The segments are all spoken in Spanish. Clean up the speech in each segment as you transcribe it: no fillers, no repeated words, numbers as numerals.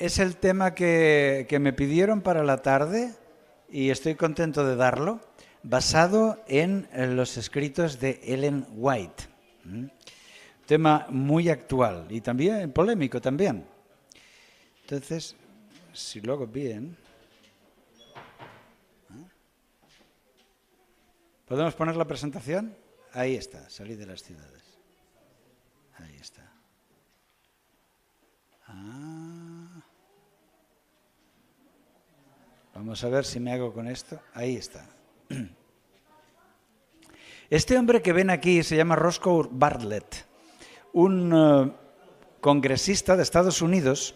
es el tema que me pidieron para la tarde y estoy contento de darlo, basado en los escritos de Ellen White. Tema muy actual y también polémico también. Entonces, si lo hago bien... ¿Podemos poner la presentación? Ahí está, Salir de las ciudades. Ahí está. Vamos a ver si me hago con esto. Ahí está. Este hombre que ven aquí se llama Roscoe Bartlett, un congresista de Estados Unidos,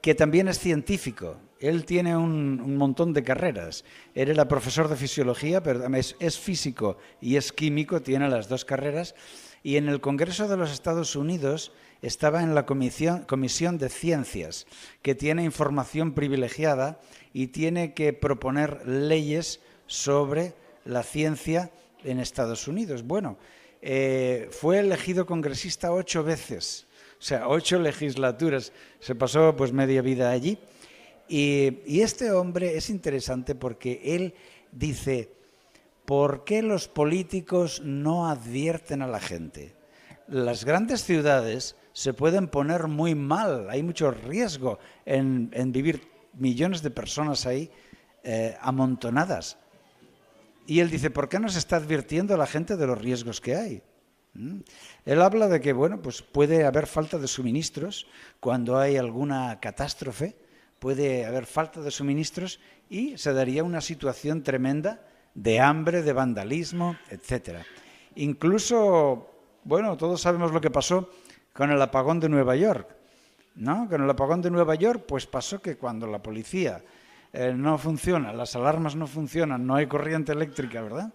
que también es científico. Él tiene un montón de carreras. Él era profesor de fisiología, pero es físico y es químico, tiene las dos carreras. Y en el Congreso de los Estados Unidos estaba en la Comisión de Ciencias, que tiene información privilegiada y tiene que proponer leyes sobre la ciencia en Estados Unidos. Bueno, fue elegido congresista 8 veces, o sea, 8 legislaturas. Se pasó pues media vida allí. Y este hombre es interesante porque él dice, ¿por qué los políticos no advierten a la gente? Las grandes ciudades se pueden poner muy mal, hay mucho riesgo en vivir millones de personas ahí amontonadas. Y él dice, ¿por qué no se está advirtiendo a la gente de los riesgos que hay? Él habla de que, bueno, pues puede haber falta de suministros cuando hay alguna catástrofe, puede haber falta de suministros y se daría una situación tremenda de hambre, de vandalismo, etcétera. Incluso, bueno, todos sabemos lo que pasó con el apagón de Nueva York, ¿no? Con el apagón de Nueva York, pues pasó que cuando la policía no funciona, las alarmas no funcionan, no hay corriente eléctrica, ¿verdad?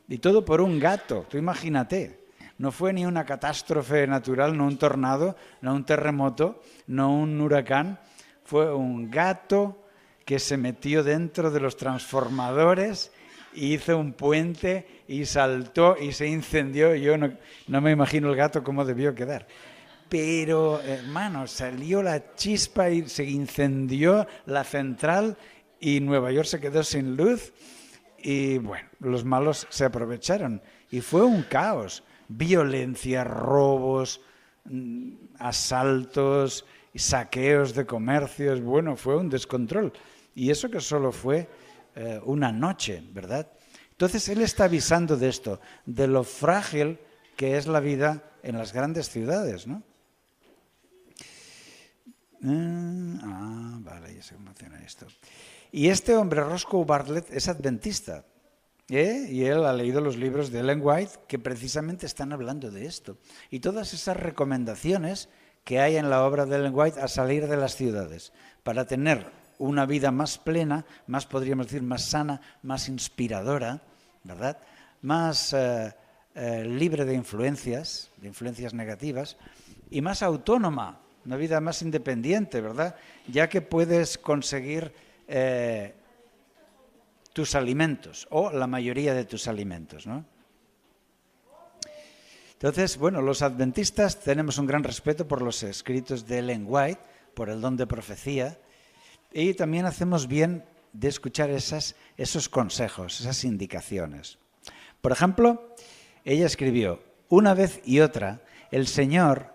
Y todo por un gato, tú imagínate. No fue ni una catástrofe natural, no un tornado, no un terremoto, no un huracán. Fue un gato que se metió dentro de los transformadores, hizo un puente y saltó y se incendió. Yo no me imagino el gato cómo debió quedar. Pero, hermano, salió la chispa y se incendió la central y Nueva York se quedó sin luz. Y, bueno, los malos se aprovecharon. Y fue un caos. Violencia, robos, asaltos, saqueos de comercios. Bueno, fue un descontrol. Y eso que solo fue una noche, ¿verdad? Entonces, él está avisando de esto, de lo frágil que es la vida en las grandes ciudades, ¿no? Vale, ya sé cómo funciona esto. Y este hombre, Roscoe Bartlett, es adventista. Y él ha leído los libros de Ellen White que precisamente están hablando de esto. Y todas esas recomendaciones que hay en la obra de Ellen White a salir de las ciudades para tener una vida más plena, más, podríamos decir, más sana, más inspiradora, ¿verdad? Más libre de influencias negativas y más autónoma, una vida más independiente, ¿verdad? Ya que puedes conseguir tus alimentos o la mayoría de tus alimentos, ¿no? Entonces, bueno, los adventistas tenemos un gran respeto por los escritos de Ellen White, por el don de profecía, y también hacemos bien de escuchar esos consejos, esas indicaciones. Por ejemplo, ella escribió, una vez y otra, el Señor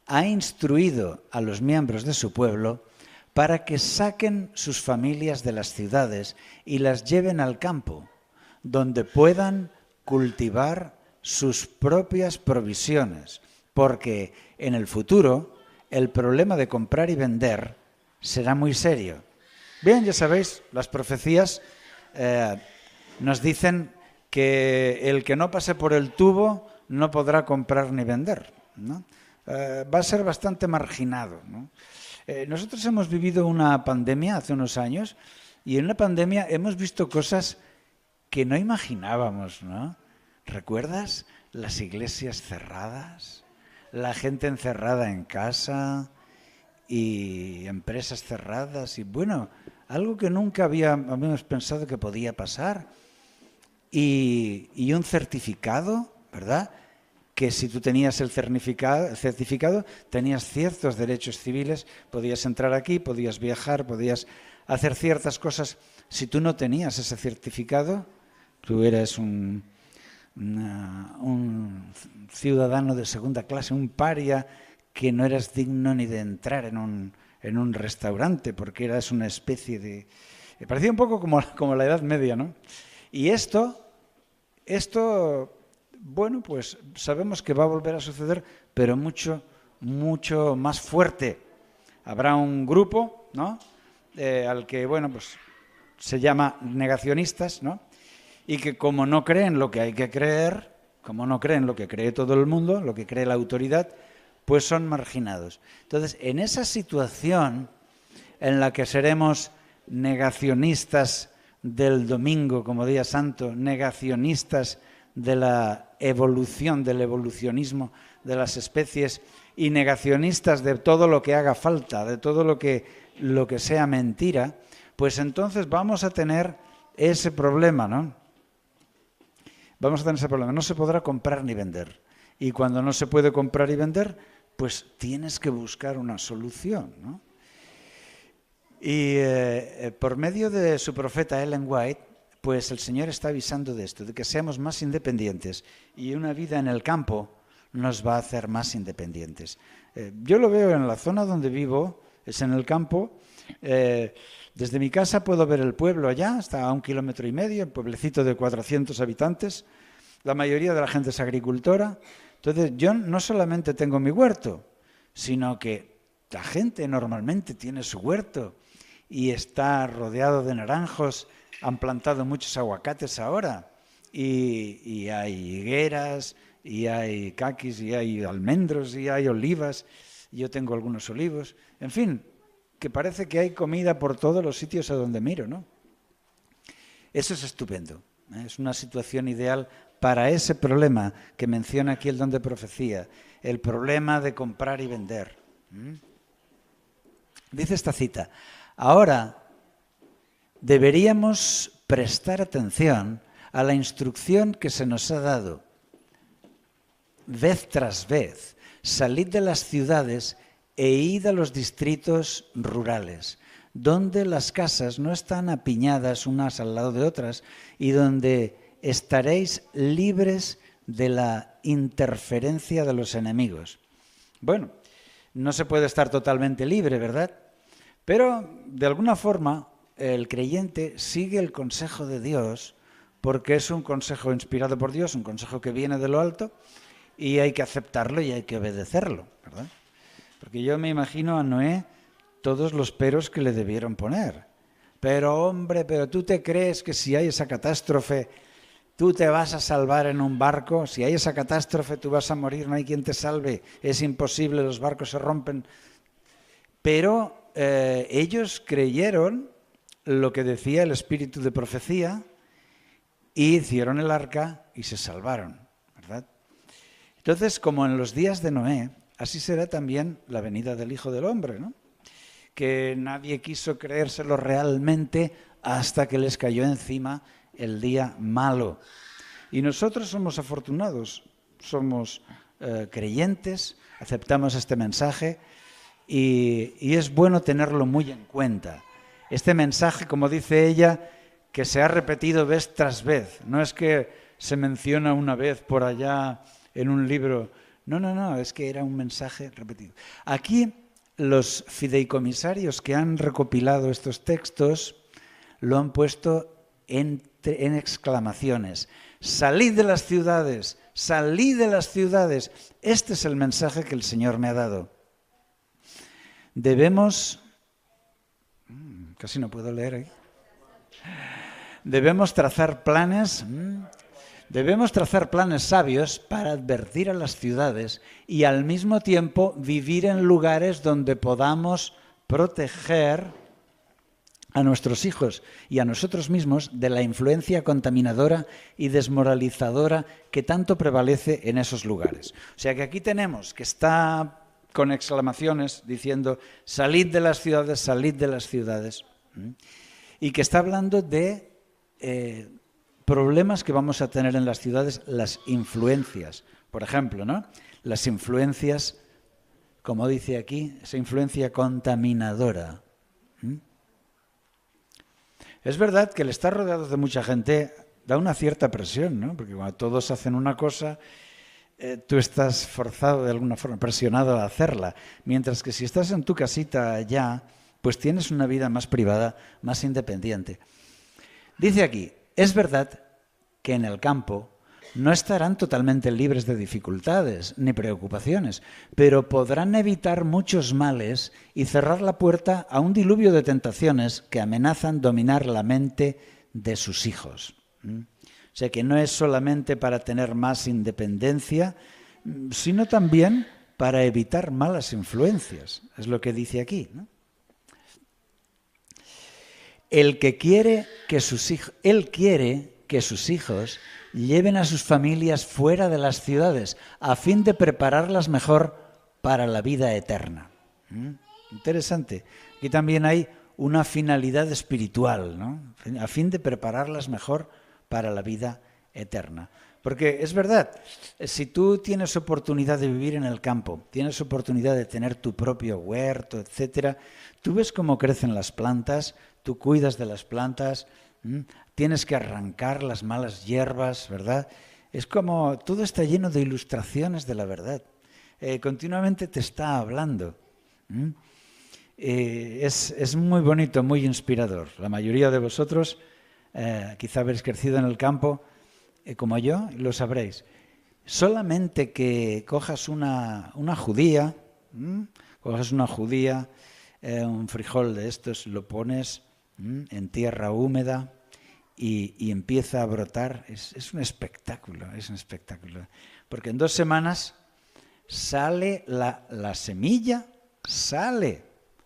ha instruido a los miembros de su pueblo para que saquen sus familias de las ciudades y las lleven al campo, donde puedan cultivar sus propias provisiones, porque en el futuro el problema de comprar y vender será muy serio. Bien, ya sabéis, las profecías nos dicen que el que no pase por el tubo no podrá comprar ni vender, ¿no? Va a ser bastante marginado, ¿no? Nosotros hemos vivido una pandemia hace unos años y en la pandemia hemos visto cosas que no imaginábamos, ¿no? ¿Recuerdas las iglesias cerradas? La gente encerrada en casa y empresas cerradas y, bueno, algo que nunca habíamos pensado que podía pasar. Y un certificado, ¿verdad?, que si tú tenías el certificado, tenías ciertos derechos civiles, podías entrar aquí, podías viajar, podías hacer ciertas cosas. Si tú no tenías ese certificado, tú eras un ciudadano de segunda clase, un paria, que no eras digno ni de entrar en un restaurante, porque eras una especie de... Me parecía un poco como la Edad Media, ¿no? Y esto, bueno, pues sabemos que va a volver a suceder, pero mucho, mucho más fuerte. Habrá un grupo, ¿no?, al que, bueno, pues se llama negacionistas, ¿no?, y que como no creen lo que hay que creer, como no creen lo que cree todo el mundo, lo que cree la autoridad, pues son marginados. Entonces, en esa situación en la que seremos negacionistas del domingo como día santo, negacionistas de la evolución, del evolucionismo de las especies y negacionistas de todo lo que haga falta, de todo lo que sea mentira, pues entonces vamos a tener ese problema, ¿no? Vamos a tener ese problema. No se podrá comprar ni vender. Y cuando no se puede comprar y vender, pues tienes que buscar una solución, ¿no? Y por medio de su profeta Ellen White, pues el Señor está avisando de esto, de que seamos más independientes, y una vida en el campo nos va a hacer más independientes. Yo lo veo en la zona donde vivo, es en el campo. Desde mi casa puedo ver el pueblo allá, está a 1,5 kilómetros, un pueblecito de 400 habitantes. La mayoría de la gente es agricultora. Entonces yo no solamente tengo mi huerto, sino que la gente normalmente tiene su huerto y está rodeado de naranjos. Han plantado muchos aguacates ahora, y hay higueras, y hay caquis, y hay almendros, y hay olivas. Yo tengo algunos olivos. En fin, que parece que hay comida por todos los sitios a donde miro, ¿no? Eso es estupendo, ¿eh? Es una situación ideal para ese problema que menciona aquí el don de profecía, el problema de comprar y vender. Dice esta cita: ahora deberíamos prestar atención a la instrucción que se nos ha dado vez tras vez. Salid de las ciudades e id a los distritos rurales, donde las casas no están apiñadas unas al lado de otras y donde estaréis libres de la interferencia de los enemigos. Bueno, no se puede estar totalmente libre, ¿verdad? Pero, de alguna forma, el creyente sigue el consejo de Dios, porque es un consejo inspirado por Dios, un consejo que viene de lo alto, y hay que aceptarlo y hay que obedecerlo, ¿verdad? Porque yo me imagino a Noé todos los peros que le debieron poner. Pero hombre, pero tú te crees que si hay esa catástrofe, tú te vas a salvar en un barco. Si hay esa catástrofe, tú vas a morir, no hay quien te salve. Es imposible, los barcos se rompen. Pero ellos creyeron lo que decía el espíritu de profecía y hicieron el arca y se salvaron, ¿verdad? Entonces, como en los días de Noé, así será también la venida del Hijo del Hombre, ¿no? Que nadie quiso creérselo realmente hasta que les cayó encima el día malo. Y nosotros somos afortunados, somos creyentes, aceptamos este mensaje y es bueno tenerlo muy en cuenta. Este mensaje, como dice ella, que se ha repetido vez tras vez. No es que se menciona una vez por allá en un libro. No, es que era un mensaje repetido. Aquí los fideicomisarios que han recopilado estos textos lo han puesto en exclamaciones. Salid de las ciudades, salid de las ciudades. Este es el mensaje que el Señor me ha dado. Debemos... Casi no puedo leer ahí. Debemos trazar planes sabios para advertir a las ciudades y al mismo tiempo vivir en lugares donde podamos proteger a nuestros hijos y a nosotros mismos de la influencia contaminadora y desmoralizadora que tanto prevalece en esos lugares. O sea que aquí tenemos que está con exclamaciones diciendo salid de las ciudades, y que está hablando de problemas que vamos a tener en las ciudades, las influencias Por ejemplo, ¿no? Las influencias, como dice aquí, esa influencia contaminadora. Es verdad que el estar rodeado de mucha gente da una cierta presión, ¿no? Porque cuando todos hacen una cosa, tú estás forzado de alguna forma, presionado a hacerla. Mientras que si estás en tu casita ya, pues tienes una vida más privada, más independiente. Dice aquí, es verdad que en el campo no estarán totalmente libres de dificultades ni preocupaciones, pero podrán evitar muchos males y cerrar la puerta a un diluvio de tentaciones que amenazan dominar la mente de sus hijos. O sea que no es solamente para tener más independencia, sino también para evitar malas influencias. Es lo que dice aquí, ¿no? Él quiere que sus hijos lleven a sus familias fuera de las ciudades a fin de prepararlas mejor para la vida eterna. Interesante. Aquí también hay una finalidad espiritual, ¿no? A fin de prepararlas mejor para la vida eterna. Porque es verdad, si tú tienes oportunidad de vivir en el campo, tienes oportunidad de tener tu propio huerto, etcétera, tú ves cómo crecen las plantas, tú cuidas de las plantas, tienes que arrancar las malas hierbas, ¿verdad? Es como, todo está lleno de ilustraciones de la verdad. Continuamente te está hablando. Es muy bonito, muy inspirador. La mayoría de vosotros quizá habréis crecido en el campo, como yo, lo sabréis. Solamente que cojas una judía, un frijol de estos, lo pones en tierra húmeda y empieza a brotar. Es un espectáculo, Porque en 2 semanas sale la semilla, sale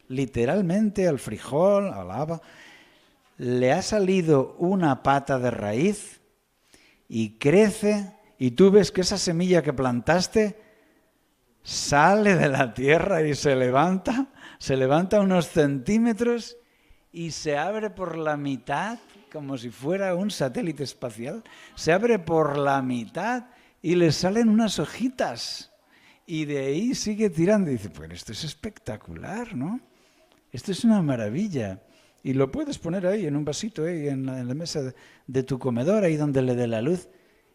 literalmente al frijol, a la haba, le ha salido una pata de raíz y crece, y tú ves que esa semilla que plantaste sale de la tierra y se levanta unos centímetros y se abre por la mitad, como si fuera un satélite espacial, se abre por la mitad y le salen unas hojitas y de ahí sigue tirando y dice, pues esto es espectacular, ¿no? Esto es una maravilla. Y lo puedes poner ahí en un vasito, ahí en la mesa de tu comedor, ahí donde le dé la luz.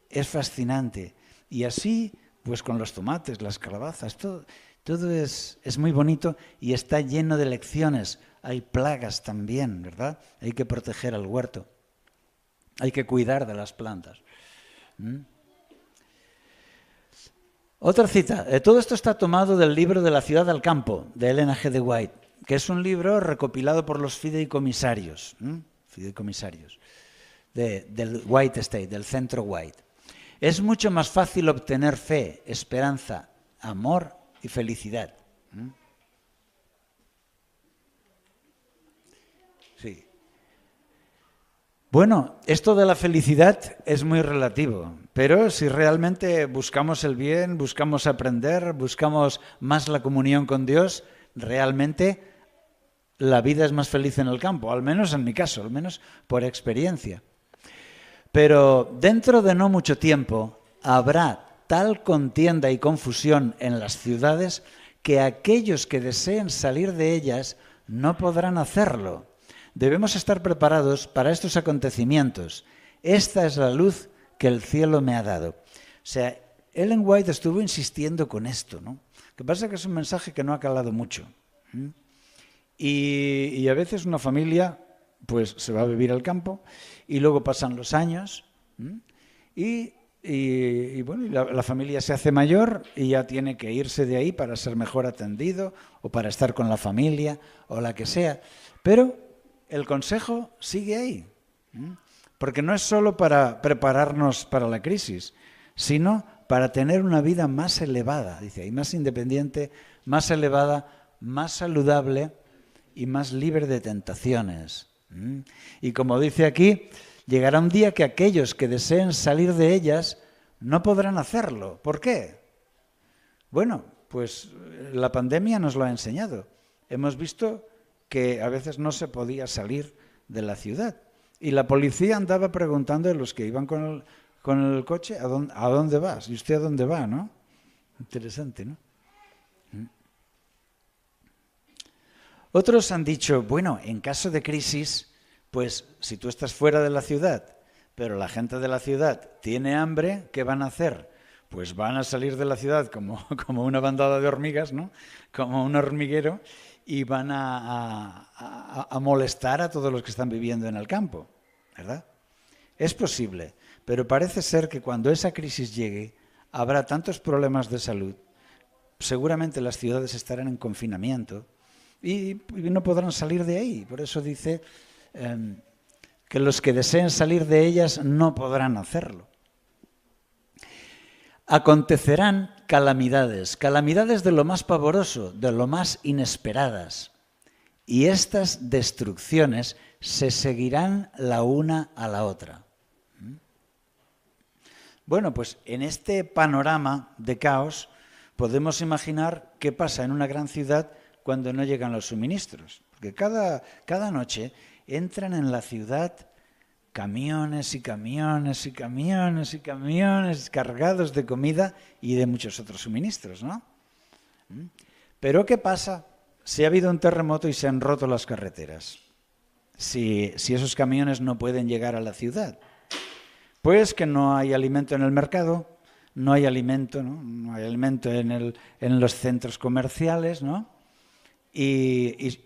Es fascinante. Y así, pues con los tomates, las calabazas, todo es muy bonito y está lleno de lecciones. Hay plagas también, ¿verdad? Hay que proteger al huerto. Hay que cuidar de las plantas. Otra cita. Todo esto está tomado del libro de La ciudad al campo, de Ellen G. de White, que es un libro recopilado por los fideicomisarios del White Estate, del centro White. Es mucho más fácil obtener fe, esperanza, amor y felicidad. Sí. Bueno, esto de la felicidad es muy relativo, pero si realmente buscamos el bien, buscamos aprender, buscamos más la comunión con Dios, realmente la vida es más feliz en el campo, al menos en mi caso, al menos por experiencia. Pero dentro de no mucho tiempo habrá tal contienda y confusión en las ciudades que aquellos que deseen salir de ellas no podrán hacerlo. Debemos estar preparados para estos acontecimientos. Esta es la luz que el cielo me ha dado. O sea, Ellen White estuvo insistiendo con esto, ¿no? Lo que pasa es que es un mensaje que no ha calado mucho. Y a veces una familia pues se va a vivir al campo y luego pasan los años y bueno, la familia se hace mayor y ya tiene que irse de ahí para ser mejor atendido o para estar con la familia o la que sea. Pero el consejo sigue ahí, porque no es solo para prepararnos para la crisis, sino para tener una vida más elevada, dice ahí, más independiente, más elevada, más saludable y más libre de tentaciones. Y como dice aquí, llegará un día que aquellos que deseen salir de ellas no podrán hacerlo. ¿Por qué? Bueno, pues la pandemia nos lo ha enseñado. Hemos visto que a veces no se podía salir de la ciudad. Y la policía andaba preguntando a los que iban con con el coche, ¿a dónde vas? ¿Y usted a dónde va, no? Interesante, ¿no? Otros han dicho, bueno, en caso de crisis, pues si tú estás fuera de la ciudad, pero la gente de la ciudad tiene hambre, ¿qué van a hacer? Pues van a salir de la ciudad como una bandada de hormigas, ¿no? Como un hormiguero, y van a molestar a todos los que están viviendo en el campo, ¿verdad? Es posible, pero parece ser que cuando esa crisis llegue, habrá tantos problemas de salud, seguramente las ciudades estarán en confinamiento y no podrán salir de ahí. Por eso dice que los que deseen salir de ellas no podrán hacerlo. Acontecerán calamidades, calamidades de lo más pavoroso, de lo más inesperadas. Y estas destrucciones se seguirán la una a la otra. Bueno, pues en este panorama de caos podemos imaginar qué pasa en una gran ciudad cuando no llegan los suministros. Porque cada noche entran en la ciudad camiones y camiones y camiones y camiones cargados de comida y de muchos otros suministros, ¿no? Pero ¿qué pasa si ha habido un terremoto y se han roto las carreteras? Si esos camiones no pueden llegar a la ciudad. Pues que no hay alimento en el mercado, no hay alimento, ¿no? No hay alimento en los centros comerciales, ¿no? Y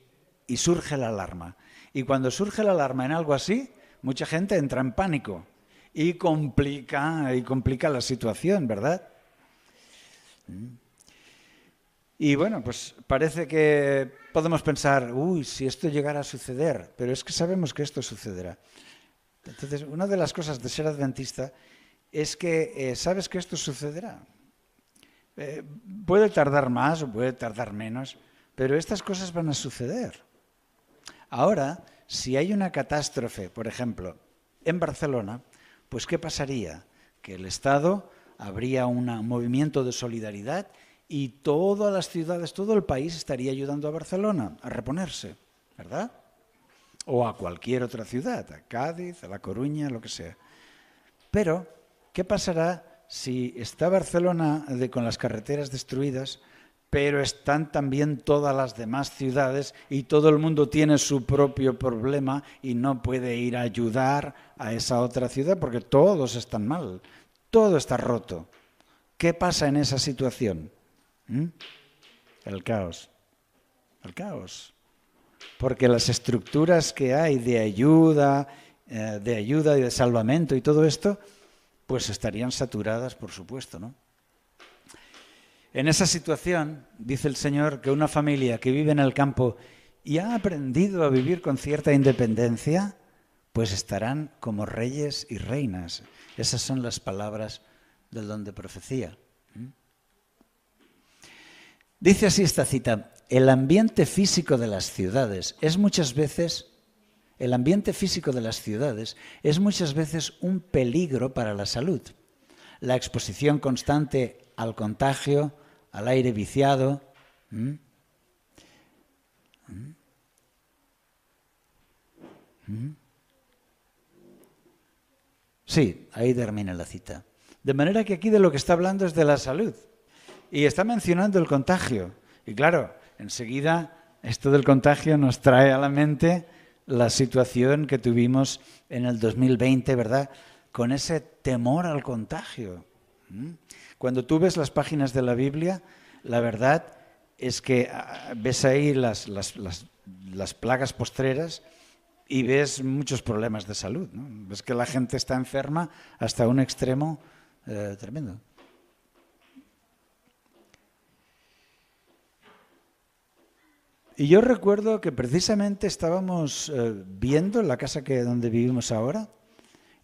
surge la alarma. Y cuando surge la alarma en algo así, mucha gente entra en pánico y complica la situación, ¿verdad? Y bueno, pues parece que podemos pensar, uy, si esto llegara a suceder, pero es que sabemos que esto sucederá. Entonces, una de las cosas de ser adventista es que sabes que esto sucederá. Puede tardar más o puede tardar menos, pero estas cosas van a suceder. Ahora, si hay una catástrofe, por ejemplo, en Barcelona, pues ¿qué pasaría? Que el Estado habría un movimiento de solidaridad y todas las ciudades, todo el país estaría ayudando a Barcelona a reponerse, ¿verdad? O a cualquier otra ciudad, a Cádiz, a La Coruña, lo que sea. Pero, ¿qué pasará si está Barcelona con las carreteras destruidas, pero están también todas las demás ciudades y todo el mundo tiene su propio problema y no puede ir a ayudar a esa otra ciudad porque todos están mal, todo está roto? ¿Qué pasa en esa situación? El caos. El caos. Porque las estructuras que hay de ayuda y de salvamento y todo esto, pues estarían saturadas, por supuesto, ¿no? En esa situación, dice el Señor, que una familia que vive en el campo y ha aprendido a vivir con cierta independencia, pues estarán como reyes y reinas. Esas son las palabras del don de profecía. Dice así esta cita: el ambiente físico de las ciudades es muchas veces un peligro para la salud. La exposición constante al contagio, al aire viciado. Sí, ahí termina la cita. De manera que aquí de lo que está hablando es de la salud. Y está mencionando el contagio. Y claro, enseguida esto del contagio nos trae a la mente la situación que tuvimos en el 2020, ¿verdad? Con ese temor al contagio. Cuando tú ves las páginas de la Biblia, la verdad es que ves ahí las plagas postreras y ves muchos problemas de salud, ¿no? Ves que la gente está enferma hasta un extremo tremendo. Y yo recuerdo que precisamente estábamos viendo la casa donde vivimos ahora,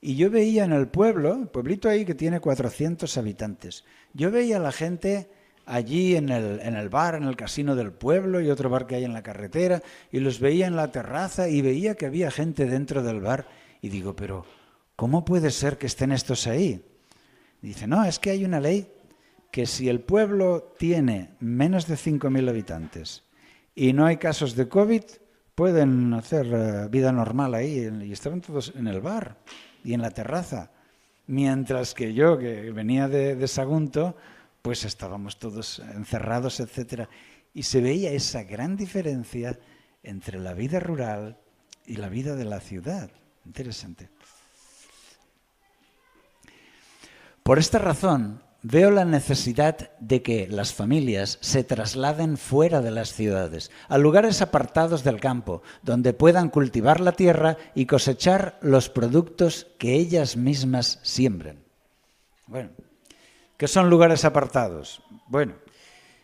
y yo veía en el pueblito ahí que tiene 400 habitantes, yo veía a la gente allí en el bar, en el casino del pueblo y otro bar que hay en la carretera, y los veía en la terraza y veía que había gente dentro del bar, y digo, pero ¿cómo puede ser que estén estos ahí? Y dice, no, es que hay una ley que si el pueblo tiene menos de 5.000 habitantes y no hay casos de COVID, pueden hacer vida normal ahí. Y estaban todos en el bar y en la terraza. mientras que yo, que venía de Sagunto, pues estábamos todos encerrados, etcétera. Y se veía esa gran diferencia entre la vida rural y la vida de la ciudad. Interesante. Por esta razón, veo la necesidad de que las familias se trasladen fuera de las ciudades, a lugares apartados del campo, donde puedan cultivar la tierra y cosechar los productos que ellas mismas siembren. Bueno, ¿qué son lugares apartados? Bueno,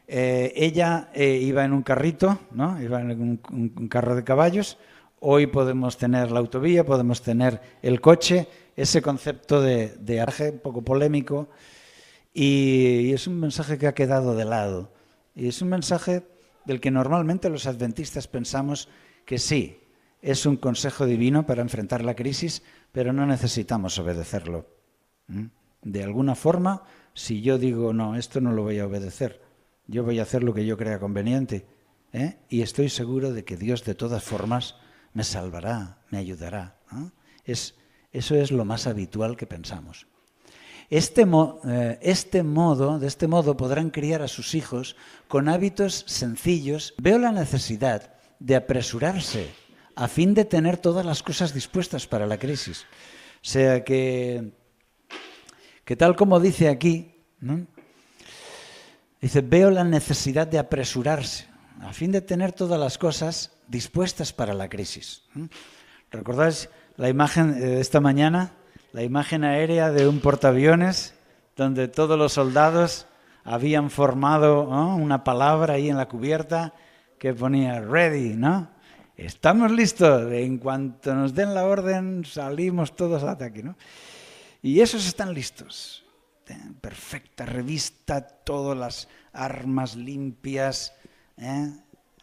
ella iba en un carrito, ¿no? Iba en un carro de caballos. Hoy podemos tener la autovía, podemos tener el coche. Ese concepto de viaje un poco polémico, y es un mensaje que ha quedado de lado. Y es un mensaje del que normalmente los adventistas pensamos que sí, es un consejo divino para enfrentar la crisis, pero no necesitamos obedecerlo. De alguna forma, si yo digo, no, esto no lo voy a obedecer, yo voy a hacer lo que yo crea conveniente, y estoy seguro de que Dios de todas formas me salvará, me ayudará. Eso es lo más habitual que pensamos. De este modo podrán criar a sus hijos con hábitos sencillos. Veo la necesidad de apresurarse a fin de tener todas las cosas dispuestas para la crisis. O sea que tal como dice aquí, ¿no? Dice, veo la necesidad de apresurarse a fin de tener todas las cosas dispuestas para la crisis. ¿Recordáis la imagen de esta mañana? La imagen aérea de un portaaviones donde todos los soldados habían formado, ¿no?, una palabra ahí en la cubierta que ponía ready, ¿no? Estamos listos, en cuanto nos den la orden salimos todos al ataque, ¿no? Y esos están listos. Perfecta revista, todas las armas limpias,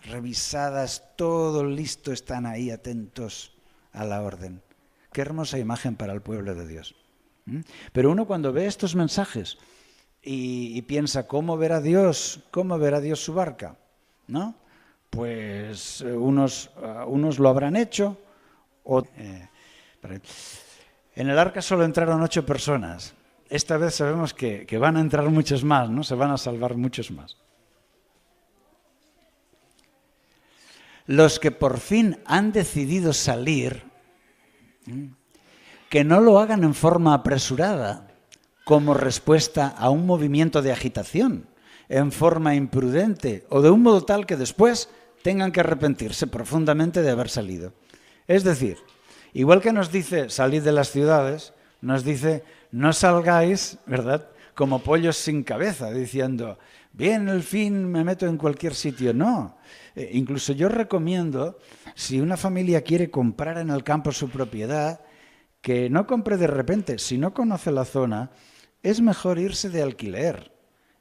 revisadas, todo listo, están ahí atentos a la orden. Qué hermosa imagen para el pueblo de Dios. Pero uno cuando ve estos mensajes y piensa, ¿cómo verá Dios su barca? ¿No? Pues unos lo habrán hecho. En el arca solo entraron 8 personas. Esta vez sabemos que van a entrar muchos más, ¿no? Se van a salvar muchos más. Los que por fin han decidido salir, que no lo hagan en forma apresurada, como respuesta a un movimiento de agitación, en forma imprudente o de un modo tal que después tengan que arrepentirse profundamente de haber salido. Es decir, igual que nos dice salid de las ciudades, nos dice no salgáis, ¿verdad?, como pollos sin cabeza, diciendo, bien, el fin, me meto en cualquier sitio. No, incluso yo recomiendo, si una familia quiere comprar en el campo su propiedad, que no compre de repente. Si no conoce la zona, es mejor irse de alquiler.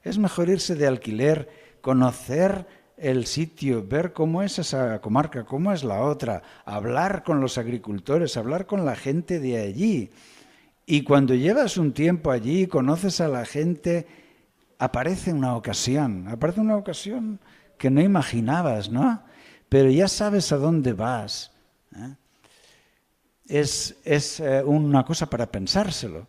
Es mejor irse de alquiler, conocer el sitio, ver cómo es esa comarca, cómo es la otra, hablar con los agricultores, hablar con la gente de allí. Y cuando llevas un tiempo allí, conoces a la gente, aparece una ocasión que no imaginabas, ¿no? Pero ya sabes a dónde vas. Es una cosa para pensárselo,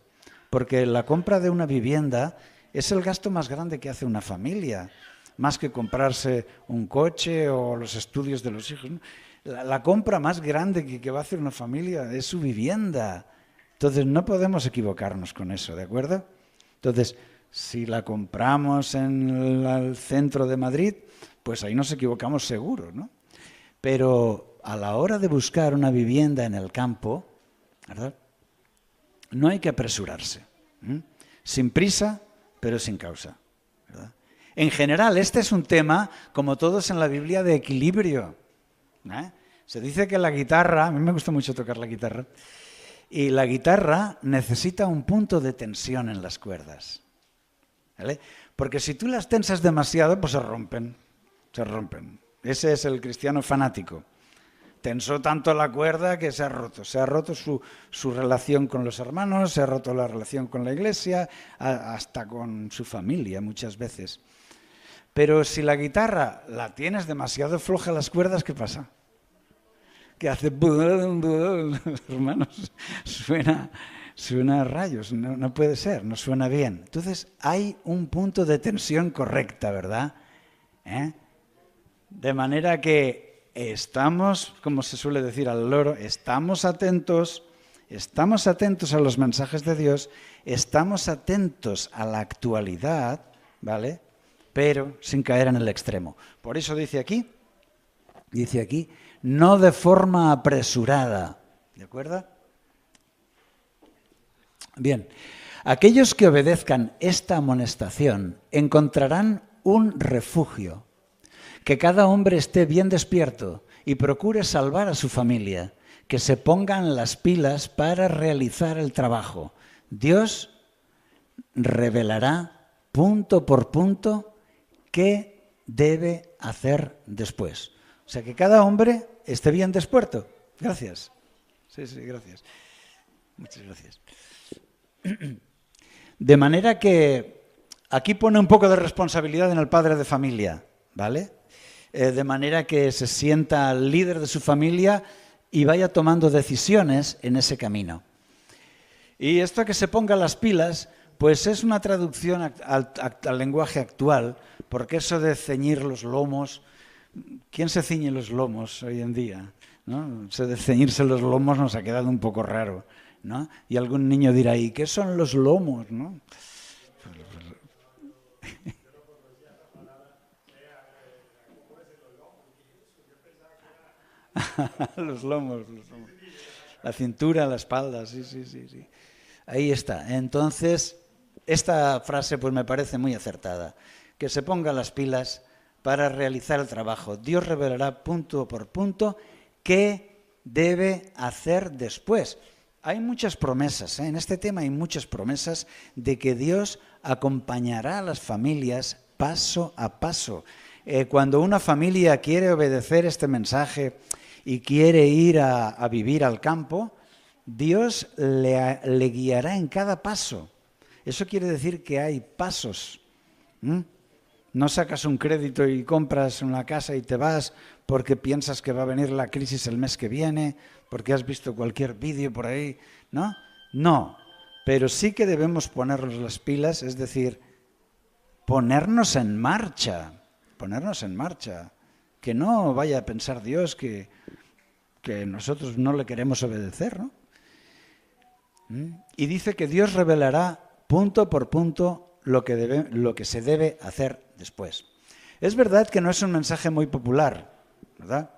porque la compra de una vivienda es el gasto más grande que hace una familia, más que comprarse un coche o los estudios de los hijos, ¿no? La compra más grande que va a hacer una familia es su vivienda. Entonces no podemos equivocarnos con eso, ¿de acuerdo? Entonces, si la compramos en el centro de Madrid, pues ahí nos equivocamos seguro, ¿no? Pero a la hora de buscar una vivienda en el campo, ¿verdad?, no hay que apresurarse. Sin prisa, pero sin causa, ¿verdad? En general, este es un tema, como todos en la Biblia, de equilibrio. Se dice que la guitarra, a mí me gusta mucho tocar la guitarra, y la guitarra necesita un punto de tensión en las cuerdas, ¿vale? Porque si tú las tensas demasiado, pues se rompen. Ese es el cristiano fanático. Tensó tanto la cuerda que se ha roto su relación con los hermanos, se ha roto la relación con la iglesia, hasta con su familia muchas veces. Pero si la guitarra la tienes demasiado floja las cuerdas, ¿qué pasa? Que hace, hermanos, suena Suena a rayos, no puede ser, no suena bien. Entonces hay un punto de tensión correcta, ¿verdad? De manera que estamos, como se suele decir al loro, estamos atentos a los mensajes de Dios, estamos atentos a la actualidad, ¿vale? Pero sin caer en el extremo. Por eso dice aquí, no de forma apresurada, ¿de acuerdo? Bien, aquellos que obedezcan esta amonestación encontrarán un refugio, que cada hombre esté bien despierto y procure salvar a su familia, que se pongan las pilas para realizar el trabajo. Dios revelará punto por punto qué debe hacer después. O sea, que cada hombre esté bien despierto. Gracias. Sí, gracias. Muchas gracias. De manera que aquí pone un poco de responsabilidad en el padre de familia, ¿vale? De manera que se sienta líder de su familia y vaya tomando decisiones en ese camino. Y esto que se ponga las pilas, pues es una traducción al lenguaje actual, porque eso de ceñir los lomos, ¿quién se ciñe los lomos hoy en día? ¿No? Eso de ceñirse los lomos nos ha quedado un poco raro, ¿no? Y algún niño dirá, ¿y qué son los lomos? ¿No? Los lomos. La cintura, la espalda, sí. Ahí está. Entonces, esta frase pues me parece muy acertada. Que se ponga las pilas para realizar el trabajo. Dios revelará punto por punto qué debe hacer después. Hay muchas promesas, en este tema hay muchas promesas de que Dios acompañará a las familias paso a paso. Cuando una familia quiere obedecer este mensaje y quiere ir a vivir al campo, Dios le guiará en cada paso. Eso quiere decir que hay pasos. No sacas un crédito y compras una casa y te vas porque piensas que va a venir la crisis el mes que viene, porque has visto cualquier vídeo por ahí, ¿no? No, pero sí que debemos ponernos las pilas, es decir, ponernos en marcha, que no vaya a pensar Dios que nosotros no le queremos obedecer, ¿no? Y dice que Dios revelará punto por punto lo que se debe hacer después. Es verdad que no es un mensaje muy popular, ¿verdad?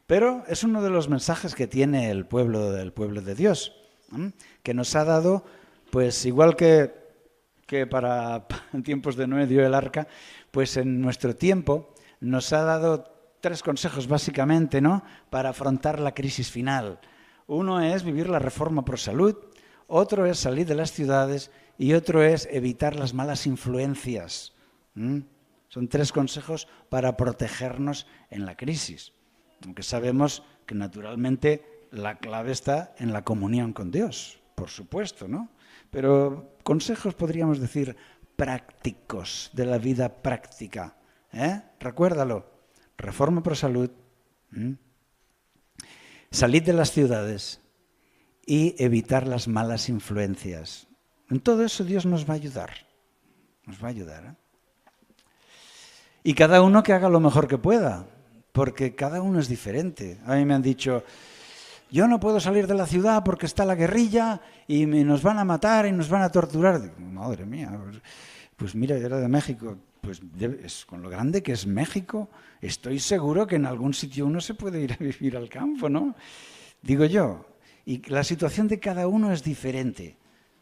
Pero es uno de los mensajes que tiene el pueblo de Dios, que nos ha dado, pues igual que para en tiempos de Noé dio el arca, pues en nuestro tiempo nos ha dado 3 consejos básicamente, ¿no?, para afrontar la crisis final. Uno es vivir la reforma por salud, otro es salir de las ciudades y otro es evitar las malas influencias. Son 3 consejos para protegernos en la crisis. Aunque sabemos que naturalmente la clave está en la comunión con Dios, por supuesto, ¿no? Pero consejos podríamos decir prácticos, de la vida práctica. Recuérdalo, reforma por salud, salid de las ciudades y evitar las malas influencias. En todo eso Dios nos va a ayudar. Y cada uno que haga lo mejor que pueda, porque cada uno es diferente. A mí me han dicho, yo no puedo salir de la ciudad porque está la guerrilla y nos van a matar y nos van a torturar. Digo, madre mía, pues mira, yo era de México. Pues con lo grande que es México, estoy seguro que en algún sitio uno se puede ir a vivir al campo, ¿no? Digo yo. Y la situación de cada uno es diferente.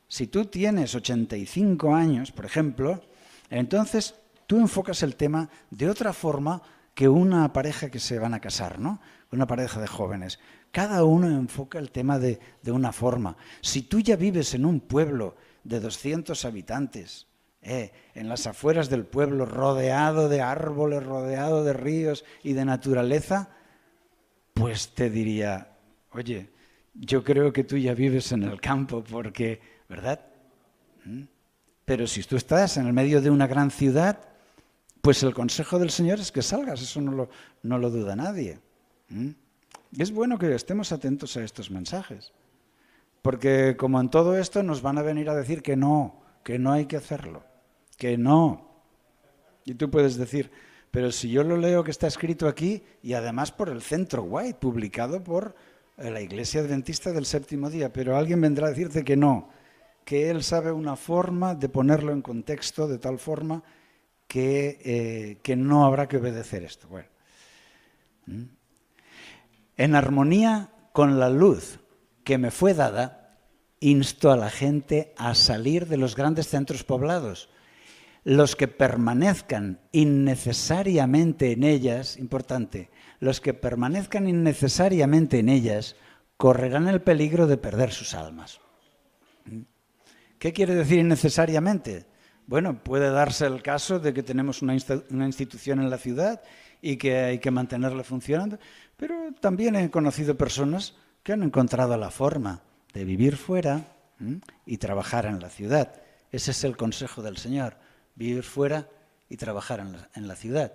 Si tú tienes 85 años, por ejemplo, entonces tú enfocas el tema de otra forma que una pareja que se van a casar, ¿no? Una pareja de jóvenes. Cada uno enfoca el tema de una forma. Si tú ya vives en un pueblo de 200 habitantes, en las afueras del pueblo, rodeado de árboles, rodeado de ríos y de naturaleza, pues te diría, oye, yo creo que tú ya vives en el campo porque, ¿verdad? Pero si tú estás en el medio de una gran ciudad, pues el consejo del Señor es que salgas, eso no lo duda nadie. Es bueno que estemos atentos a estos mensajes, porque como en todo esto nos van a venir a decir que no hay que hacerlo, que no. Y tú puedes decir, pero si yo lo leo que está escrito aquí, y además por el Centro White, publicado por la Iglesia Adventista del Séptimo Día, pero alguien vendrá a decirte que no, que él sabe una forma de ponerlo en contexto de tal forma que no habrá que obedecer esto. Bueno, en armonía con la luz que me fue dada, insto a la gente a salir de los grandes centros poblados. Los que permanezcan innecesariamente en ellas, importante, los que permanezcan innecesariamente en ellas correrán el peligro de perder sus almas. ¿Qué quiere decir innecesariamente? Bueno, puede darse el caso de que tenemos una institución en la ciudad y que hay que mantenerla funcionando, pero también he conocido personas que han encontrado la forma de vivir fuera y trabajar en la ciudad. Ese es el consejo del Señor, vivir fuera y trabajar en la ciudad.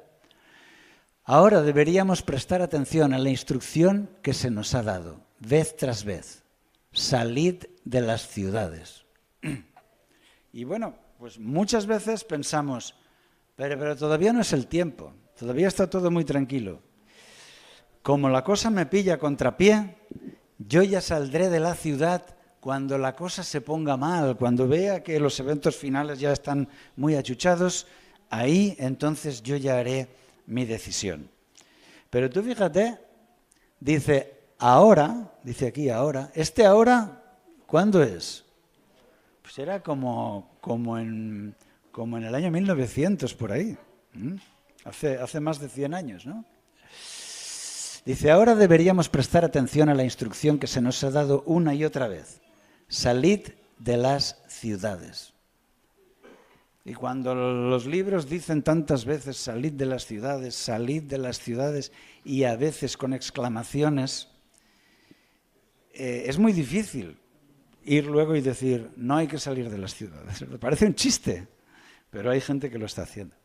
Ahora deberíamos prestar atención a la instrucción que se nos ha dado, vez tras vez. Salid de las ciudades. Y bueno, pues muchas veces pensamos, pero todavía no es el tiempo, todavía está todo muy tranquilo. Como la cosa me pilla a contrapié, yo ya saldré de la ciudad cuando la cosa se ponga mal, cuando vea que los eventos finales ya están muy achuchados, ahí entonces yo ya haré mi decisión. Pero tú fíjate, dice ahora, dice aquí ahora, ahora, ¿cuándo es? Pues era como en el año 1900, por ahí, hace más de 100 años, ¿no? Dice, ahora deberíamos prestar atención a la instrucción que se nos ha dado una y otra vez. Salid de las ciudades. Y cuando los libros dicen tantas veces salid de las ciudades, y a veces con exclamaciones, es muy difícil ir luego y decir, no hay que salir de las ciudades. Me parece un chiste, pero hay gente que lo está haciendo.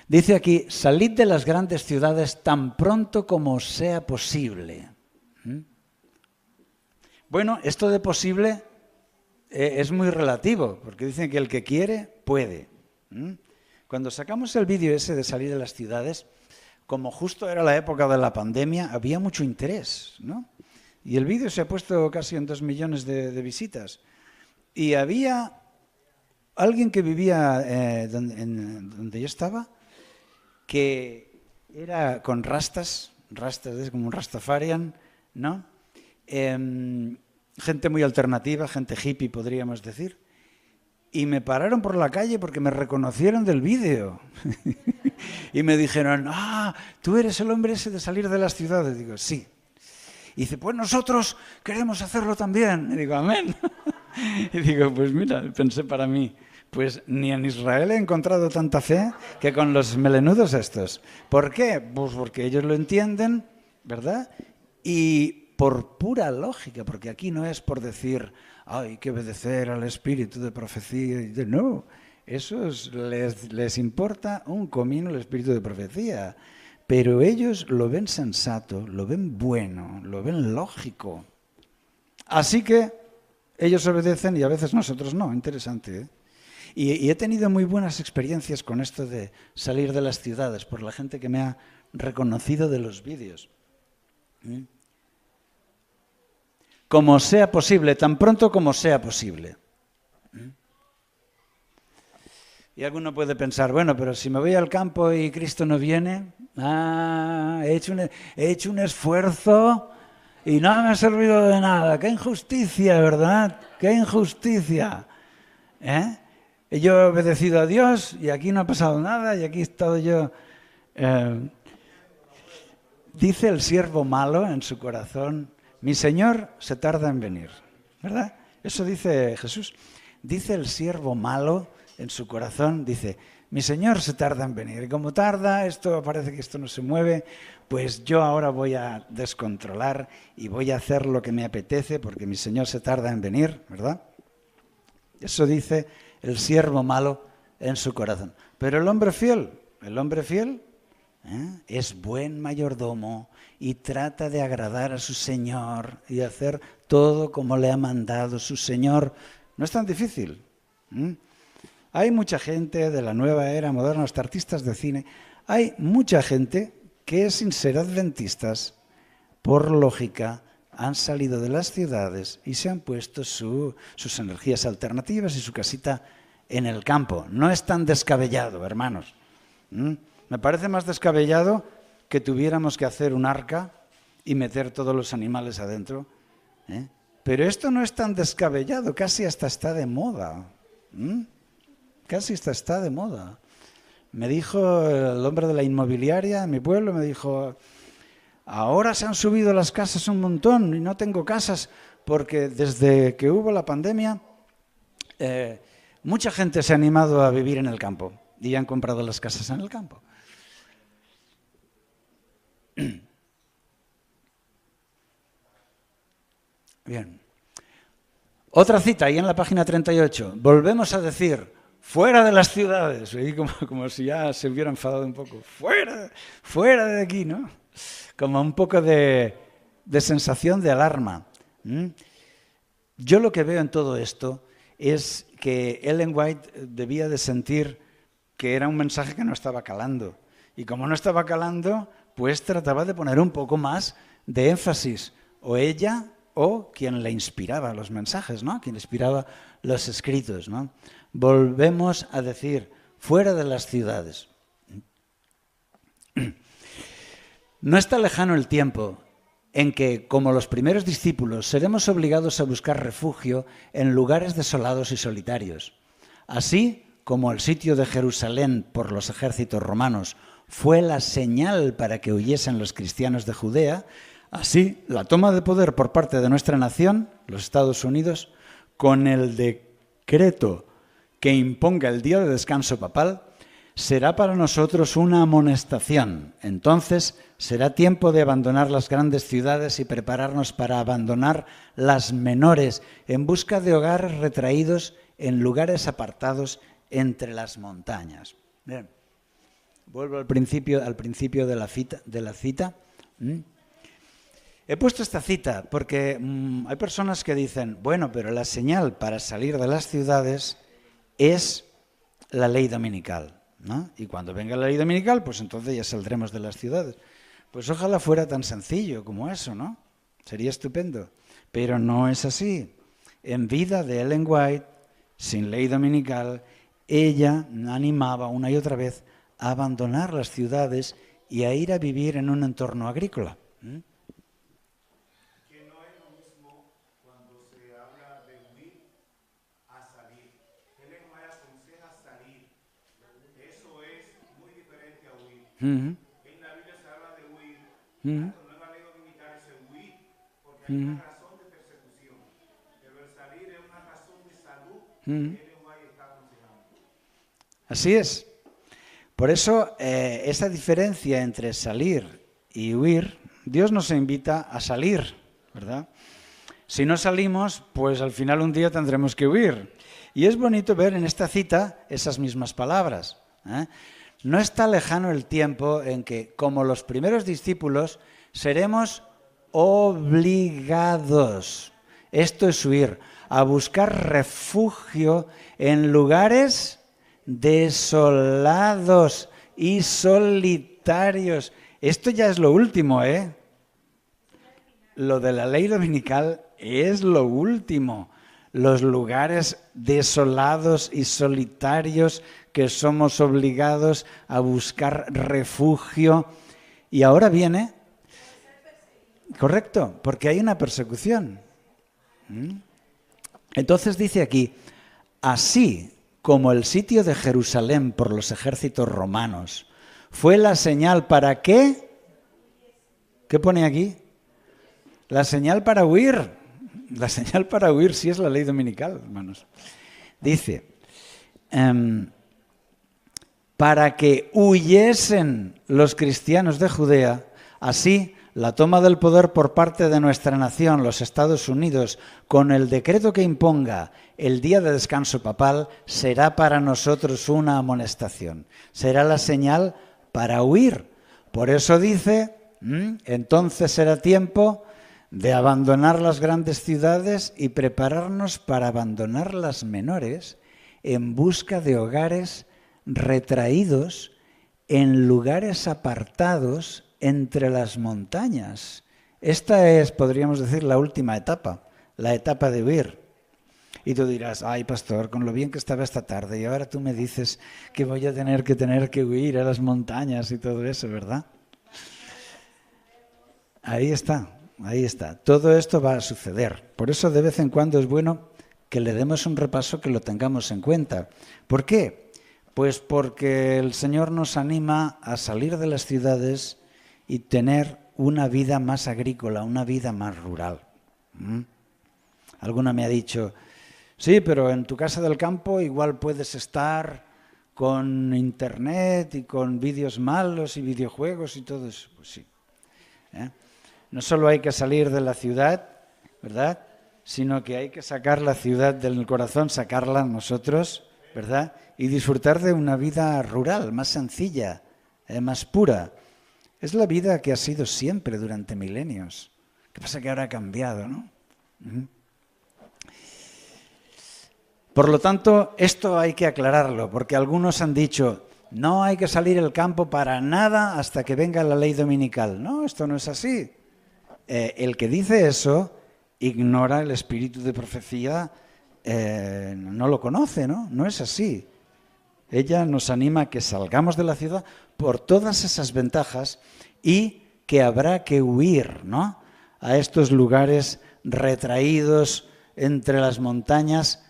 Dice aquí, salid de las grandes ciudades tan pronto como os sea posible. Bueno, esto de posible es muy relativo, porque dicen que el que quiere, puede. Cuando sacamos el vídeo ese de salir de las ciudades, como justo era la época de la pandemia, había mucho interés, ¿no? Y el vídeo se ha puesto casi en 2 millones de visitas. Y había alguien que vivía donde yo estaba, que era con rastas es como un rastafarian, ¿no? Gente muy alternativa, gente hippie podríamos decir, y me pararon por la calle porque me reconocieron del vídeo y me dijeron, tú eres el hombre ese de salir de las ciudades. Digo, sí. Y dice, pues nosotros queremos hacerlo también. Y digo, amén. Y digo, pues mira, pensé para mí, pues ni en Israel he encontrado tanta fe que con los melenudos estos. ¿Por qué? Pues porque ellos lo entienden, ¿verdad? Y por pura lógica, porque aquí no es por decir, hay que obedecer al espíritu de profecía. No, eso les importa un comino el espíritu de profecía. Pero ellos lo ven sensato, lo ven bueno, lo ven lógico. Así que ellos obedecen y a veces nosotros no. Interesante, ¿eh? Y he tenido muy buenas experiencias con esto de salir de las ciudades, por la gente que me ha reconocido de los vídeos. Como sea posible, tan pronto como sea posible. Y alguno puede pensar, bueno, pero si me voy al campo y Cristo no viene, he hecho un esfuerzo y no me ha servido de nada. ¡Qué injusticia, ¿verdad? ¡Qué injusticia! Yo he obedecido a Dios y aquí no ha pasado nada y aquí he estado yo. Dice el siervo malo en su corazón, mi Señor se tarda en venir, ¿verdad? Eso dice Jesús. Dice el siervo malo en su corazón, dice, mi Señor se tarda en venir. Y como tarda, parece que esto no se mueve, pues yo ahora voy a descontrolar y voy a hacer lo que me apetece porque mi Señor se tarda en venir, ¿verdad? Eso dice el siervo malo en su corazón. Pero el hombre fiel, Es buen mayordomo y trata de agradar a su Señor y hacer todo como le ha mandado su Señor. No es tan difícil. Hay mucha gente de la nueva era moderna, hasta artistas de cine, hay mucha gente que sin ser adventistas, por lógica, han salido de las ciudades y se han puesto sus energías alternativas y su casita en el campo. No es tan descabellado, hermanos. Me parece más descabellado que tuviéramos que hacer un arca y meter todos los animales adentro. Pero esto no es tan descabellado, casi hasta está de moda. Casi hasta está de moda. Me dijo el hombre de la inmobiliaria en mi pueblo, me dijo, ahora se han subido las casas un montón y no tengo casas porque desde que hubo la pandemia mucha gente se ha animado a vivir en el campo y han comprado las casas en el campo. Bien. Otra cita ahí en la página 38. Volvemos a decir, fuera de las ciudades. Como si ya se hubiera enfadado un poco. Fuera de aquí, ¿no? Como un poco de sensación de alarma. Yo lo que veo en todo esto es que Ellen White debía de sentir que era un mensaje que no estaba calando. Y como no estaba calando, pues trataba de poner un poco más de énfasis. O ella o quien le inspiraba los mensajes, ¿no? Quien inspiraba los escritos, ¿no? Volvemos a decir, fuera de las ciudades. No está lejano el tiempo en que, como los primeros discípulos, seremos obligados a buscar refugio en lugares desolados y solitarios. Así como el sitio de Jerusalén por los ejércitos romanos fue la señal para que huyesen los cristianos de Judea, así la toma de poder por parte de nuestra nación, los Estados Unidos, con el decreto que imponga el día de descanso papal, será para nosotros una amonestación. Entonces será tiempo de abandonar las grandes ciudades y prepararnos para abandonar las menores en busca de hogares retraídos en lugares apartados entre las montañas. Bien. Vuelvo al principio de la cita. He puesto esta cita porque hay personas que dicen, bueno, pero la señal para salir de las ciudades es la ley dominical, ¿no? Y cuando venga la ley dominical, pues entonces ya saldremos de las ciudades. Pues ojalá fuera tan sencillo como eso, ¿no? Sería estupendo. Pero no es así. En vida de Ellen White, sin ley dominical, ella animaba una y otra vez a abandonar las ciudades y a ir a vivir en un entorno agrícola. Que no es lo mismo cuando se habla de huir a salir. Ellen White aconseja salir. Eso es muy diferente a huir. En la Biblia se habla de huir. Tanto no es la ley dominical, es huir, porque hay una razón de persecución. Pero el salir es una razón de salud que Ellen White está aconsejando. Así es. Por eso, esa diferencia entre salir y huir, Dios nos invita a salir, ¿verdad? Si no salimos, pues al final un día tendremos que huir. Y es bonito ver en esta cita esas mismas palabras. No está lejano el tiempo en que, como los primeros discípulos, seremos obligados, esto es huir, a buscar refugio en lugares desolados y solitarios. Esto ya es lo último, ¿eh? Lo de la ley dominical es lo último. Los lugares desolados y solitarios que somos obligados a buscar refugio. Y ahora viene, correcto, porque hay una persecución. Entonces dice aquí, así como el sitio de Jerusalén por los ejércitos romanos fue la señal para ¿qué? ¿Qué pone aquí? La señal para huir. La señal para huir sí es la ley dominical, hermanos. Dice, para que huyesen los cristianos de Judea, así la toma del poder por parte de nuestra nación, los Estados Unidos, con el decreto que imponga el día de descanso papal, será para nosotros una amonestación. Será la señal para huir, Por eso dice, entonces será tiempo de abandonar las grandes ciudades y prepararnos para abandonar las menores en busca de hogares retraídos en lugares apartados entre las montañas. Esta es, podríamos decir, la última etapa, la etapa de huir. Y tú dirás, ay pastor, con lo bien que estaba esta tarde y ahora tú me dices que voy a tener que huir a las montañas y todo eso, ¿verdad? Ahí está. Todo esto va a suceder. Por eso de vez en cuando es bueno que le demos un repaso, que lo tengamos en cuenta. ¿Por qué? Pues porque el Señor nos anima a salir de las ciudades y tener una vida más agrícola, una vida más rural. Alguna me ha dicho, sí, pero en tu casa del campo igual puedes estar con internet y con vídeos malos y videojuegos y todo eso. Pues sí. No solo hay que salir de la ciudad, ¿verdad?, sino que hay que sacar la ciudad del corazón, sacarla nosotros, ¿verdad?, y disfrutar de una vida rural, más sencilla, más pura. Es la vida que ha sido siempre durante milenios. ¿Qué pasa? Que ahora ha cambiado, ¿no? Por lo tanto, esto hay que aclararlo, porque algunos han dicho, no hay que salir al campo para nada hasta que venga la ley dominical. No, esto no es así. El que dice eso ignora el espíritu de profecía, no lo conoce, ¿no? No es así. Ella nos anima a que salgamos de la ciudad por todas esas ventajas y que habrá que huir, ¿no?, a estos lugares retraídos entre las montañas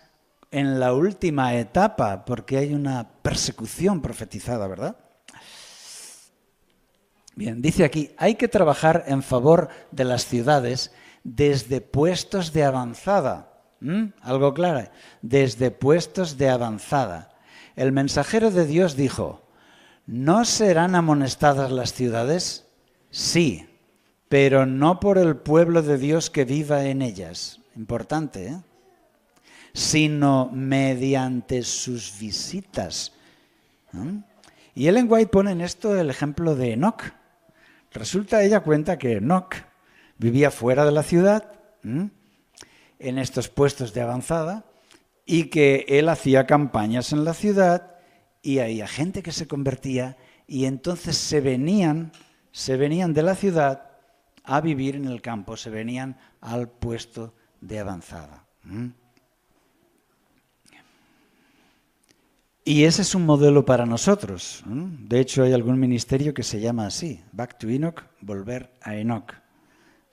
en la última etapa, porque hay una persecución profetizada, ¿verdad? Bien, dice aquí, hay que trabajar en favor de las ciudades desde puestos de avanzada. Algo claro, desde puestos de avanzada. El mensajero de Dios dijo, ¿no serán amonestadas las ciudades? Sí, pero no por el pueblo de Dios que viva en ellas. Importante, ¿eh? Sino mediante sus visitas. Y Ellen White pone en esto el ejemplo de Enoc. Resulta, ella cuenta que Enoc vivía fuera de la ciudad, en estos puestos de avanzada, y que él hacía campañas en la ciudad y había gente que se convertía y entonces se venían de la ciudad a vivir en el campo, se venían al puesto de avanzada. Y ese es un modelo para nosotros. De hecho, hay algún ministerio que se llama así, Back to Enoch, volver a Enoch.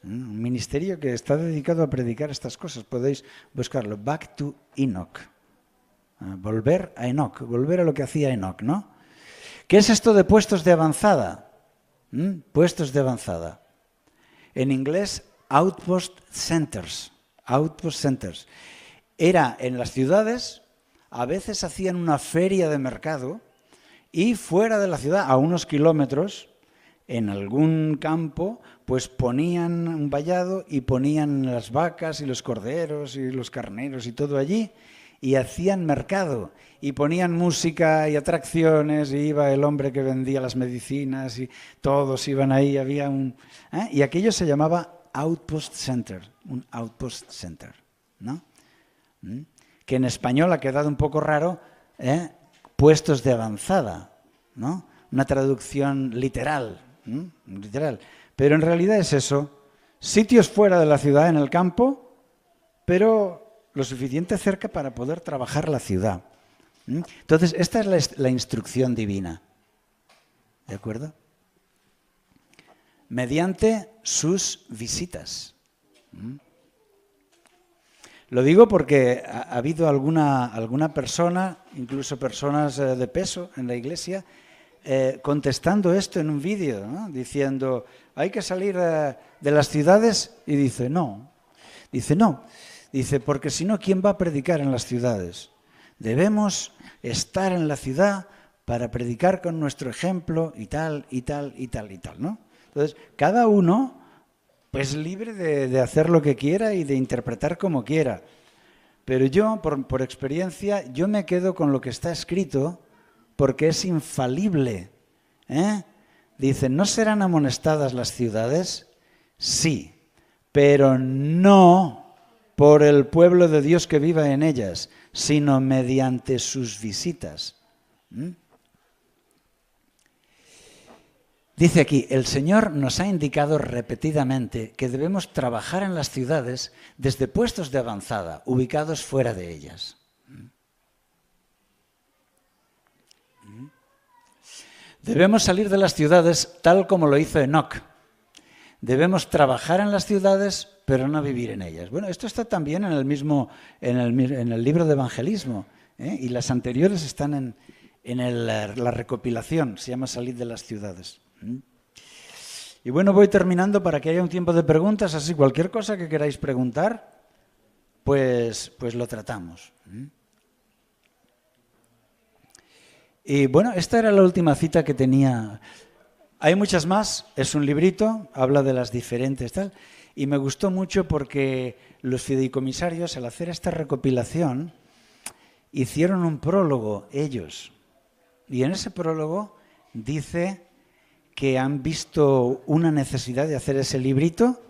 Un ministerio que está dedicado a predicar estas cosas. Podéis buscarlo, Back to Enoch. Volver a Enoch, volver a lo que hacía Enoch, ¿no? ¿Qué es esto de puestos de avanzada? Puestos de avanzada. En inglés, outpost centers. Outpost centers. Era en las ciudades. A veces hacían una feria de mercado y fuera de la ciudad, a unos kilómetros, en algún campo, pues ponían un vallado y ponían las vacas y los corderos y los carneros y todo allí y hacían mercado y ponían música y atracciones y iba el hombre que vendía las medicinas y todos iban ahí, había y aquello se llamaba Outpost Center, un Outpost Center, ¿no? Que en español ha quedado un poco raro, puestos de avanzada, ¿no? Una traducción literal, literal. Pero en realidad es eso, sitios fuera de la ciudad, en el campo, pero lo suficiente cerca para poder trabajar la ciudad. Entonces, esta es la instrucción divina, ¿de acuerdo? Mediante sus visitas. Lo digo porque ha habido alguna persona, incluso personas de peso en la iglesia, contestando esto en un vídeo, ¿no? Diciendo, hay que salir de las ciudades, y dice, no. Dice, porque si no, ¿quién va a predicar en las ciudades? Debemos estar en la ciudad para predicar con nuestro ejemplo y tal, ¿no? Entonces, cada uno pues libre de hacer lo que quiera y de interpretar como quiera. Pero yo, por experiencia, yo me quedo con lo que está escrito porque es infalible. Dice, ¿no serán amonestadas las ciudades? Sí, pero no por el pueblo de Dios que viva en ellas, sino mediante sus visitas. Dice aquí, el Señor nos ha indicado repetidamente que debemos trabajar en las ciudades desde puestos de avanzada, ubicados fuera de ellas. Debemos salir de las ciudades tal como lo hizo Enoc. Debemos trabajar en las ciudades, pero no vivir en ellas. Bueno, esto está también en el libro de evangelismo, y las anteriores están en la recopilación, se llama Salir de las ciudades. Y bueno, voy terminando para que haya un tiempo de preguntas, así cualquier cosa que queráis preguntar, pues lo tratamos. Y bueno, esta era la última cita que tenía. Hay muchas más, es un librito, habla de las diferentes tal, y me gustó mucho porque los fideicomisarios, al hacer esta recopilación, hicieron un prólogo ellos. Y en ese prólogo dice que han visto una necesidad de hacer ese librito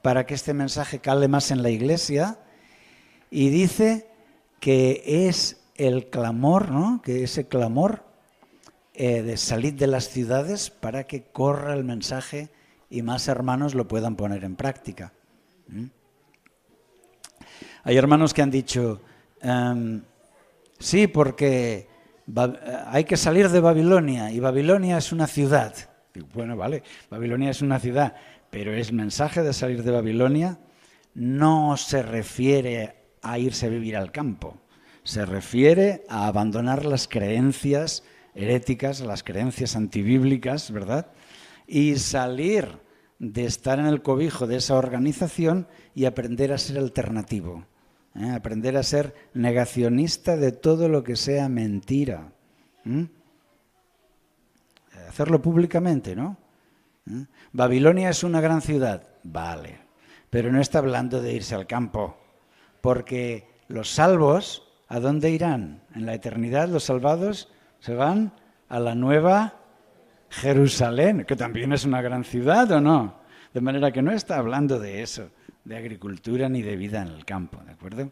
para que este mensaje cale más en la iglesia, y dice que es el clamor, ¿no? Que ese clamor de salir de las ciudades para que corra el mensaje y más hermanos lo puedan poner en práctica. Hay hermanos que han dicho, sí, porque hay que salir de Babilonia y Babilonia es una ciudad. Bueno, vale, Babilonia es una ciudad, pero el mensaje de salir de Babilonia no se refiere a irse a vivir al campo, se refiere a abandonar las creencias heréticas, las creencias antibíblicas, ¿verdad? Y salir de estar en el cobijo de esa organización y aprender a ser alternativo, aprender a ser negacionista de todo lo que sea mentira. Hacerlo públicamente, ¿no? Babilonia es una gran ciudad, vale, pero no está hablando de irse al campo, porque los salvos, ¿a dónde irán? En la eternidad los salvados se van a la nueva Jerusalén, que también es una gran ciudad, ¿o no? De manera que no está hablando de eso, de agricultura ni de vida en el campo, ¿de acuerdo?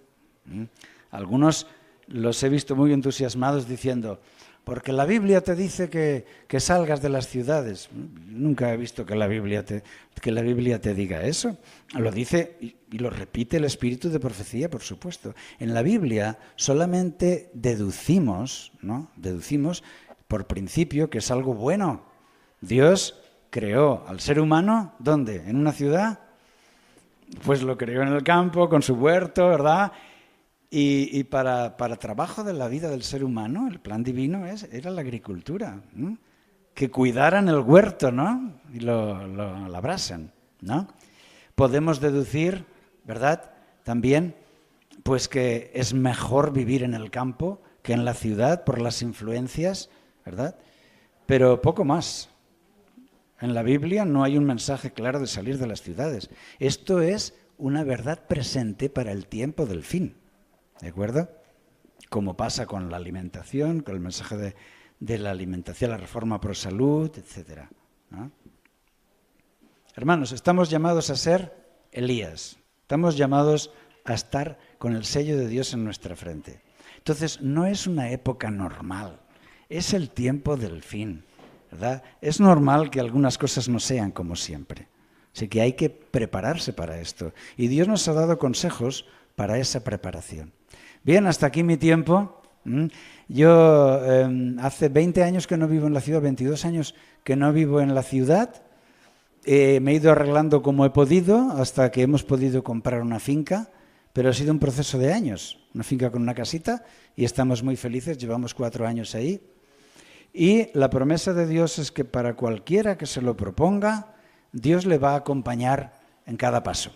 Algunos los he visto muy entusiasmados diciendo, porque la Biblia te dice que salgas de las ciudades. Nunca he visto que la Biblia te diga eso. Lo dice y lo repite el espíritu de profecía, por supuesto. En la Biblia solamente deducimos, ¿no? Deducimos por principio que es algo bueno. Dios creó al ser humano, ¿dónde? ¿En una ciudad? Pues lo creó en el campo, con su huerto, ¿verdad? Y para trabajo de la vida del ser humano, el plan divino era la agricultura, ¿no? Que cuidaran el huerto, ¿no? Y lo labrasen, ¿no? Podemos deducir, ¿verdad? También, pues que es mejor vivir en el campo que en la ciudad por las influencias, ¿verdad? Pero poco más. En la Biblia no hay un mensaje claro de salir de las ciudades. Esto es una verdad presente para el tiempo del fin. ¿De acuerdo? Como pasa con la alimentación, con el mensaje de la alimentación, la reforma pro salud, etc., ¿no? Hermanos, estamos llamados a ser Elías. Estamos llamados a estar con el sello de Dios en nuestra frente. Entonces, no es una época normal, es el tiempo del fin, ¿verdad? Es normal que algunas cosas no sean como siempre. Así que hay que prepararse para esto. Y Dios nos ha dado consejos para esa preparación. Bien, hasta aquí mi tiempo. Yo hace 20 años que no vivo en la ciudad, 22 años que no vivo en la ciudad. Me he ido arreglando como he podido hasta que hemos podido comprar una finca, pero ha sido un proceso de años. Una finca con una casita y estamos muy felices, llevamos 4 años ahí. Y la promesa de Dios es que para cualquiera que se lo proponga, Dios le va a acompañar en cada paso.